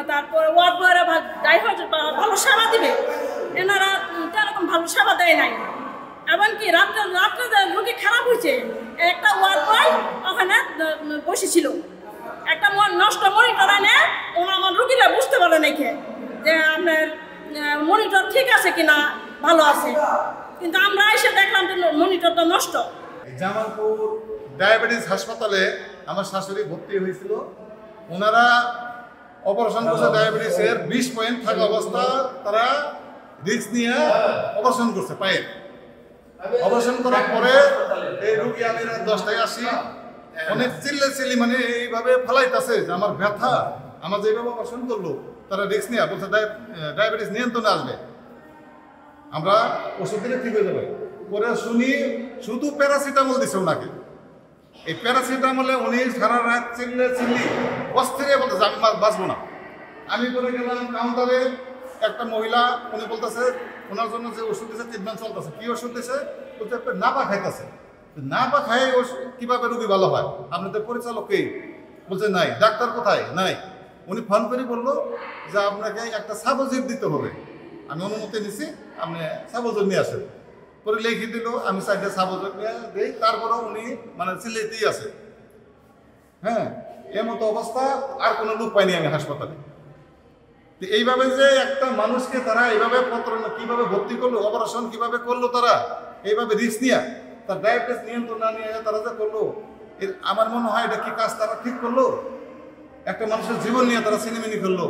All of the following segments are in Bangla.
তারপর ওয়ার্ড বয়রা ড্রাইভার ভালো সেবা দিবে, এনারা তেরকম ভালো সেবা দেয় নাই। এমনকি রাত্রে রোগী খারাপ হয়েছে, একটা ওয়ার্ড বয় ওখানে বসেছিল, একটা নষ্ট মনিটর এনে আমার রোগীরা বুঝতে পারে নাকি যে আপনার মনিটর ঠিক আছে কিনা ভালো আছে, কিন্তু আমরা এসে দেখলাম যে মনিটরটা নষ্ট। জামালপুর ডায়াবেটিস হাসপাতালে আমার শাশুড়ি ভর্তি হয়েছিল, ওনারা অপারেশন করছে ডায়াবেটিসের 20 পয়েন্ট থাকা অবস্থা, তারা রিস্ক নিয়ে অপারেশন করছে পায়ে। অপারেশন করার পরে এই রুগী আমি 10টায় আসি, অনেক চিল্লি মানে এইভাবে ফেলাইতেছে যে আমার ব্যথা, আমার যেভাবে অপারেশন করলো তারা রিস্ক নিয়ে বলছে ডায়াবেটিস নিয়ন্ত্রণে আসবে, আমরা ওষুধ দিলে ঠিক হয়ে যাবে। পরে শুনি শুধু প্যারাসিটামল দিছে ওনাকে। এই প্যারাসিটামলে উনি সারা রাত চিল্লি অস্থিরে বলতেছে আমি বাঁচবো না। আমি করে গেলাম কাউন্টারে, একটা মহিলা উনি বলতেছে ওনার জন্য যে ওষুধ দিয়েছে ট্রিটমেন্ট চলতেছে। কি ওষুধ দিয়েছে? বলতে নাপা খাইতেছে। নাপা খাই কীভাবে রোগী ভালো হয়? আপনাদের পরিচালক কে? বলছে নাই। ডাক্তার কোথায়? নাই। উনি ফোন করে বললো যে আপনাকে একটা সাবজির দিতে হবে। আমি অনুমতি নিছি, আপনি সাবজর নিয়ে আসেন। পরে লিখে দিল, আমি 4টা সাবজর নিয়ে দিই, তারপরেও উনি মানে চিল্লাইতেই আছে। হ্যাঁ, এমতো অবস্থা, আর কোনো লোক পাইনি আমি হাসপাতালে। তো এইভাবে যে একটা মানুষকে তারা এইভাবে কিভাবে ভর্তি করলো, অপারেশন কিভাবে করলো, তারা এইভাবে রিস্ক নিয়ে তার ডায়াবেটিস নিয়ন্ত্রণ না নিয়ে তারা যে করলো, আমার মনে হয় এটা কি কাজ তারা ঠিক করলো? একটা মানুষের জীবন নিয়ে তারা সিনেমিনি করলো।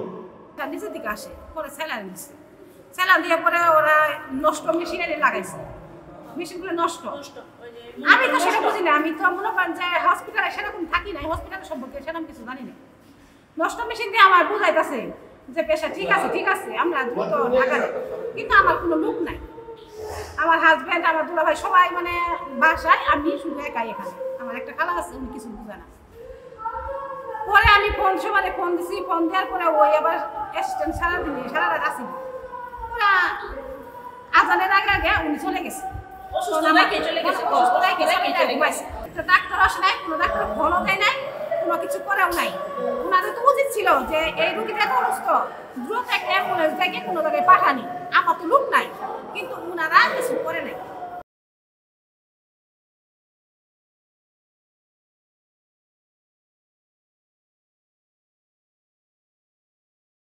নিচের দিকে আসে, পরে স্যালাইন দিচ্ছে, স্যালাইন দিয়ে পরে ওরা নষ্ট মেশিনারি লাগাইছে, মেশিনগুলো নষ্ট। আমি তো সেটা বুঝি না, আমি তো মনে করেন যে হসপিটালে সেরকম থাকি না, হসপিটালের সম্পর্কে সেরকম কিছু জানি না। নষ্ট মেশিন দিয়ে আমার বুঝাইতেছে যে পেশা ঠিক আছে, আমরা দ্রুত ঢাকা যাই, কিন্তু আমার কোনো লোক নাই। আমার হাজব্যান্ড, আমার দুলাভাই সবাই মানে বাসায়, আমি শুধু একাই এখানে। আমার একটা খালা আছে, উনি কিছু বুঝে না। পরে আমি সবাই ফোন দিছি, ফোন দেওয়ার পরে ওই আবার অ্যাসিস্ট্যান্ট সারা রাত আসি, ওরা আজানের আগে উনি চলে গেছে। ডাক্তার আসে নাই, কোনো ডাক্তার ফোনও দেয় নাই, কোনো কিছু করেও নাই। ওনাদের তো উচিত ছিল যে এই রোগীটা এত অসুস্থ, দ্রুত একটা অ্যাম্বুলেন্স দেখে কোনো জায়গায় পাঠানি। আমার তো লোক নাই, কিন্তু ওনারা কিছু করে নাই।